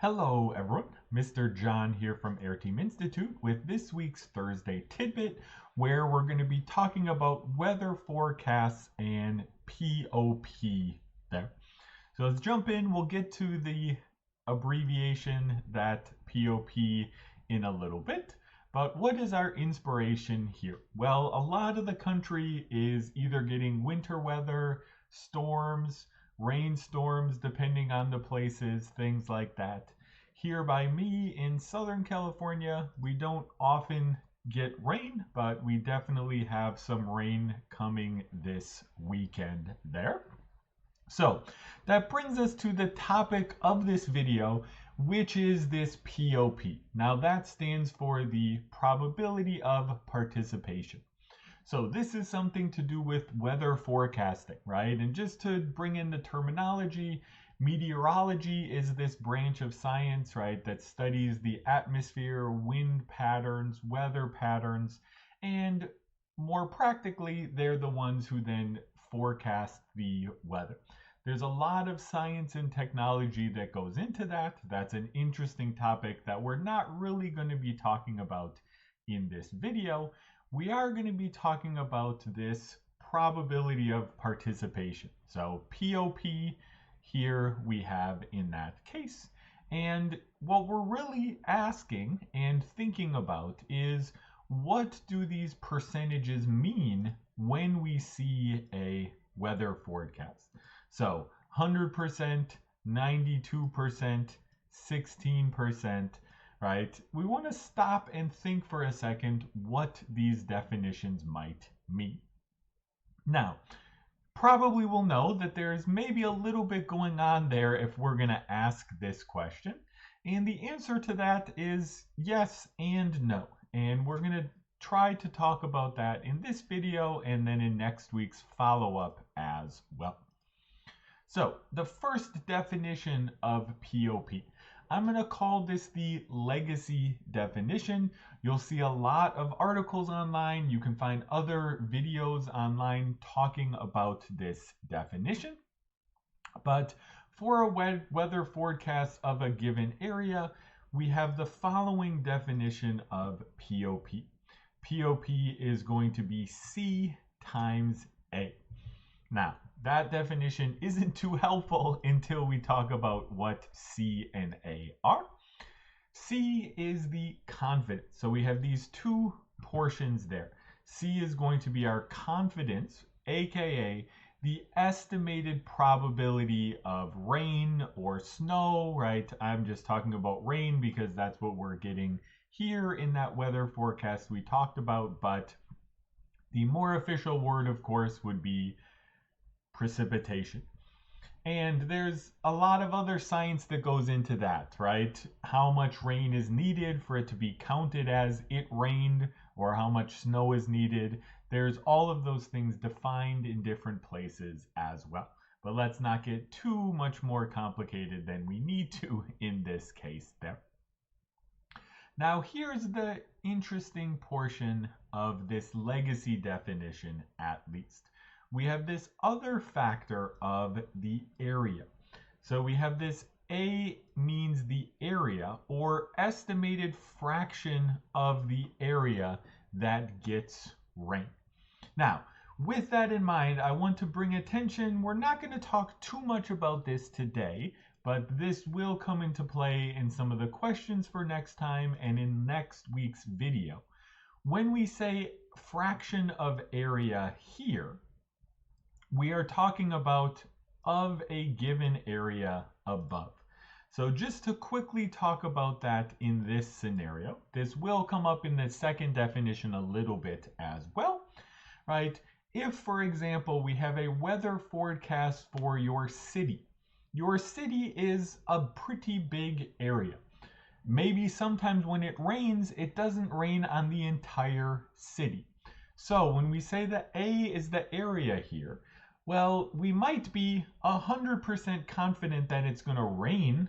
Hello everyone, Mr. John here from Areteem Institute with this week's Thursday Tidbit, where we're going to be talking about weather forecasts and PoP there. So let's jump in, we'll get to the abbreviation, that PoP, in a little bit. But what is our inspiration here? Well, a lot of the country is either getting winter weather, storms, rainstorms, depending on the places, things like that. Here by me in Southern California, we don't often get rain, but we definitely have some rain coming this weekend there. So that brings us to the topic of this video, which is this PoP. Now that stands for the probability of participation. So this is something to do with weather forecasting, right? And just to bring in the terminology, meteorology is this branch of science, right, that studies the atmosphere, wind patterns, weather patterns, and more practically, they're the ones who then forecast the weather. There's a lot of science and technology that goes into that. That's an interesting topic that we're not really going to be talking about in this video. We are going to be talking about this probability of participation. So PoP here we have in that case. And what we're really asking and thinking about is, what do these percentages mean when we see a weather forecast? So 100%, 92%, 16%. Right? We want to stop and think for a second what these definitions might mean. Now, probably we'll know that there's maybe a little bit going on there if we're going to ask this question. And the answer to that is yes and no. And we're going to try to talk about that in this video and then in next week's follow-up as well. So the first definition of PoP. I'm going to call this the legacy definition. You'll see a lot of articles online. You can find other videos online talking about this definition. But for a weather forecast of a given area, we have the following definition of PoP. PoP is going to be C times A. Now, that definition isn't too helpful until we talk about what C and A are. C is the confidence. So we have these two portions there. C is going to be our confidence, aka the estimated probability of rain or snow, right? I'm just talking about rain because that's what we're getting here in that weather forecast we talked about, but the more official word, of course, would be precipitation. And there's a lot of other science that goes into that, right? How much rain is needed for it to be counted as it rained, or how much snow is needed. There's all of those things defined in different places as well. But let's not get too much more complicated than we need to in this case there. Now here's the interesting portion of this legacy definition, at least. We have this other factor of the area. So we have this A means the area, or estimated fraction of the area that gets rain. Now, with that in mind, I want to bring attention, we're not going to talk too much about this today, but this will come into play in some of the questions for next time and in next week's video. When we say fraction of area here, we are talking about of a given area above. So just to quickly talk about that in this scenario, this will come up in the second definition a little bit as well, right? If, for example, we have a weather forecast for your city is a pretty big area. Maybe sometimes when it rains, it doesn't rain on the entire city. So when we say that A is the area here, well, we might be 100% confident that it's going to rain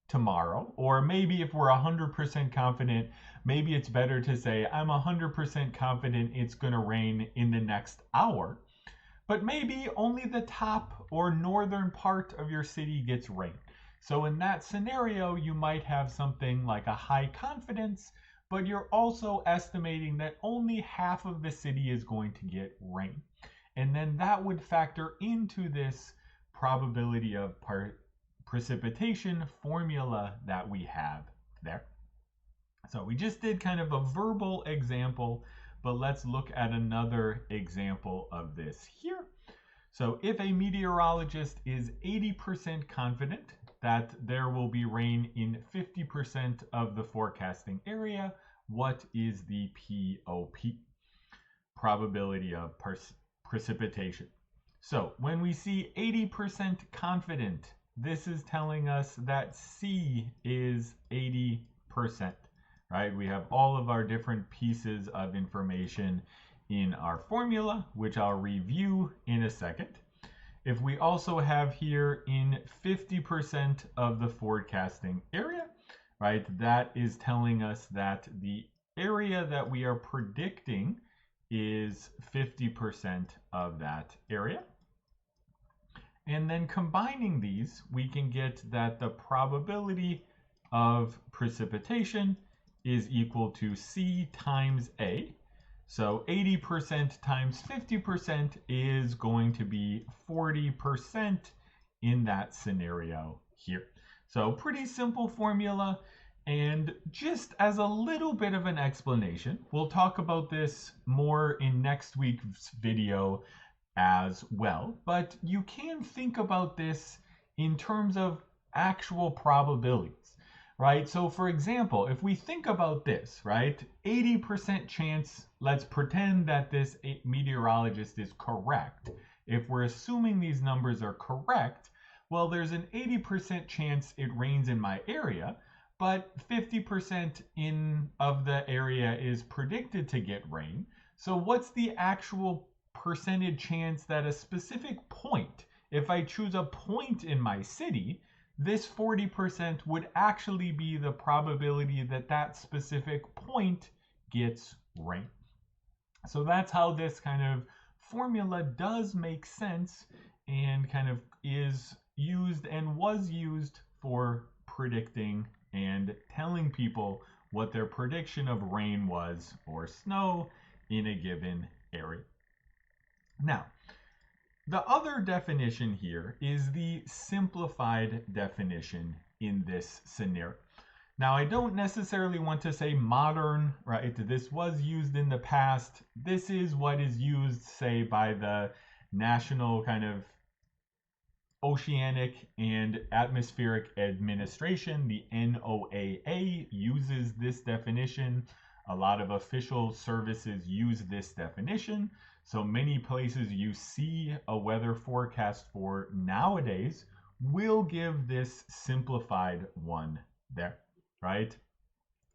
tomorrow, or maybe if we're 100% confident, maybe it's better to say I'm 100% confident it's going to rain in the next hour. But maybe only the top or northern part of your city gets rain. So in that scenario, you might have something like a high confidence, but you're also estimating that only half of the city is going to get rain. And then that would factor into this probability of precipitation formula that we have there. So we just did kind of a verbal example, but let's look at another example of this here. So if a meteorologist is 80% confident that there will be rain in 50% of the forecasting area, what is the PoP? Probability of precipitation. So when we see 80% confident, this is telling us that C is 80%, right? We have all of our different pieces of information in our formula, which I'll review in a second. If we also have here in 50% of the forecasting area, right, that is telling us that the area that we are predicting is 50% of that area. And then combining these, we can get that the probability of precipitation is equal to C times A. So 80% times 50% is going to be 40% in that scenario here. So pretty simple formula. And just as a little bit of an explanation, we'll talk about this more in next week's video as well. But you can think about this in terms of actual probabilities, right? So for example, if we think about this, right, 80% chance, let's pretend that this meteorologist is correct. If we're assuming these numbers are correct, well, there's an 80% chance it rains in my area, but 50% of the area is predicted to get rain. So what's the actual percentage chance that a specific point, if I choose a point in my city, this 40% would actually be the probability that that specific point gets rain. So that's how this kind of formula does make sense and kind of is used and was used for predicting and telling people what their prediction of rain was or snow in a given area. Now, the other definition here is the simplified definition in this scenario. Now, I don't necessarily want to say modern, right? This was used in the past. This is what is used, say, by the National kind of Oceanic and Atmospheric Administration. The NOAA uses this definition. A lot of official services use this definition. So many places you see a weather forecast for nowadays will give this simplified one there, right?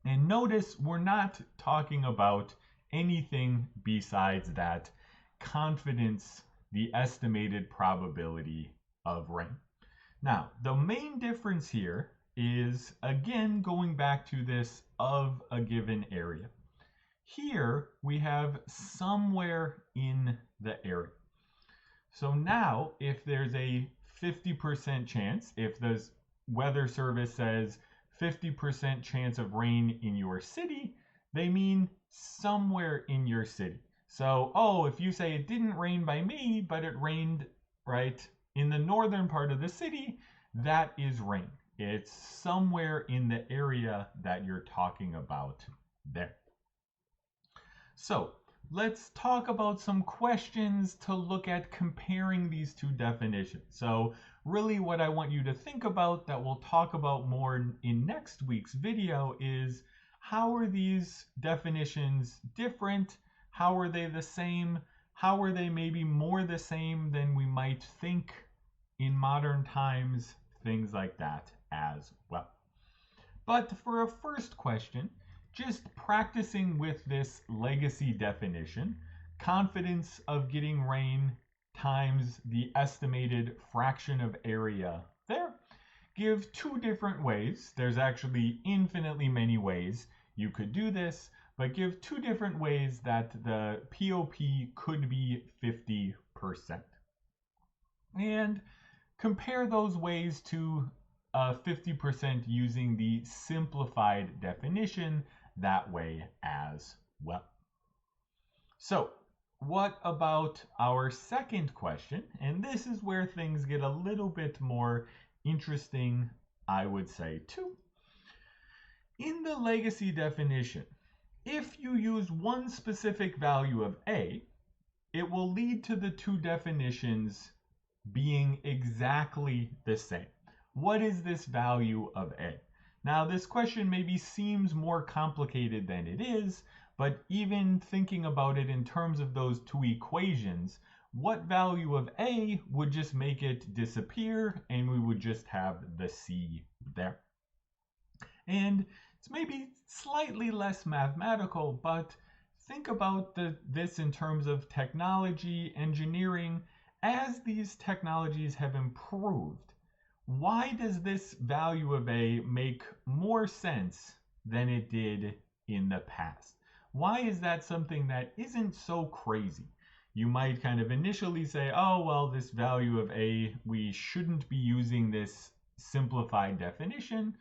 And notice we're not talking about anything besides that confidence, the estimated probability of rain. Now, the main difference here is, again, going back to this of a given area. Here we have somewhere in the area. So now if there's a 50% chance, if the weather service says 50% chance of rain in your city, they mean somewhere in your city. So, oh, if you say it didn't rain by me, but it rained, right, in the northern part of the city, that is rain. It's somewhere in the area that you're talking about there. So let's talk about some questions to look at comparing these two definitions. So really what I want you to think about that we'll talk about more in next week's video is how are these definitions different? How are they the same? How are they maybe more the same than we might think in modern times? Things like that as well. But for a first question, just practicing with this legacy definition, confidence of getting rain times the estimated fraction of area there, give two different ways. There's actually infinitely many ways you could do this, but give two different ways that the PoP could be 50%. And compare those ways to 50% using the simplified definition that way as well. So what about our second question? And this is where things get a little bit more interesting, I would say, too. In the legacy definition, if you use one specific value of A, it will lead to the two definitions being exactly the same. What is this value of A? Now, this question maybe seems more complicated than it is, but even thinking about it in terms of those two equations, what value of A would just make it disappear, and we would just have the C there. And it's maybe slightly less mathematical, but think about this in terms of technology, engineering. As these technologies have improved, why does this value of A make more sense than it did in the past? Why is that something that isn't so crazy? You might kind of initially say, oh, well, this value of A, we shouldn't be using this simplified definition,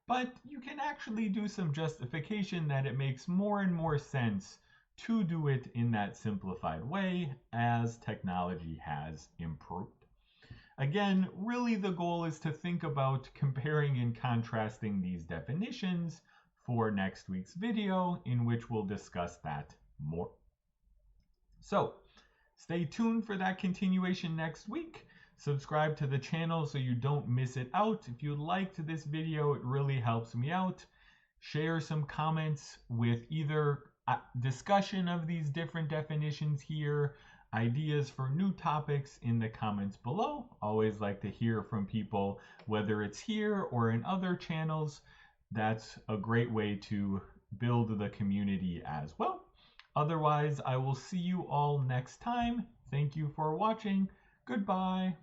but you can actually do some justification that it makes more and more sense to do it in that simplified way as technology has improved. Again, really the goal is to think about comparing and contrasting these definitions for next week's video, in which we'll discuss that more. So stay tuned for that continuation next week. Subscribe to the channel so you don't miss it out. If you liked this video, it really helps me out. Share some comments with either discussion of these different definitions here, ideas for new topics in the comments below. Always like to hear from people, whether it's here or in other channels. That's a great way to build the community as well. Otherwise, I will see you all next time. Thank you for watching. Goodbye.